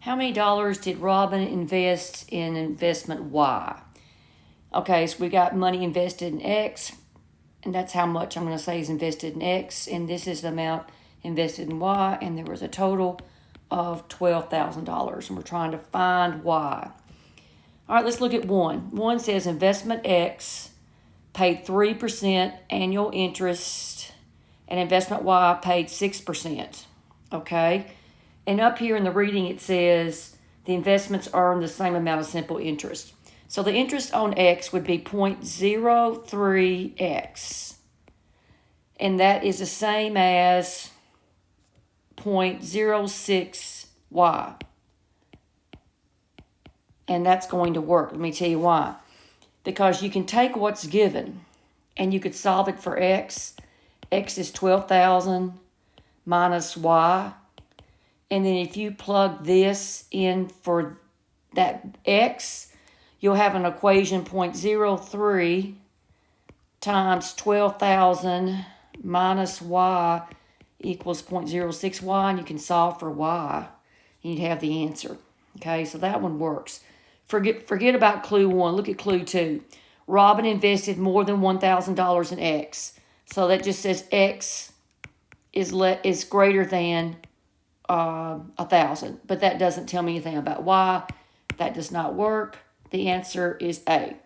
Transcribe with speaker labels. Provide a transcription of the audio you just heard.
Speaker 1: How many dollars did Robin invest in investment Y? Okay, so we got money invested in X, and that's how much I'm going to say is invested in X, and this is the amount invested in Y, and there was a total of $12,000, and we're trying to find Y. All right, let's look at 1. 1 says investment X paid 3% annual interest, and investment Y paid 6%. Okay? And up here in the reading, it says the investments earn the same amount of simple interest. So the interest on X would be 0.03X. And that is the same as 0.06Y. And that's going to work. Let me tell you why. Because you can take what's given and you could solve it for X. X is 12,000 minus Y. And then if you plug this in for that X, you'll have an equation 0.03 times 12,000 minus Y equals 0.06Y, and you can solve for Y, and you'd have the answer. Okay, so that one works. Forget about clue 1. Look at clue 2. Robin invested more than $1,000 in X. So that just says X is greater than 1,000. But that doesn't tell me anything about Y. That does not work. The answer is A.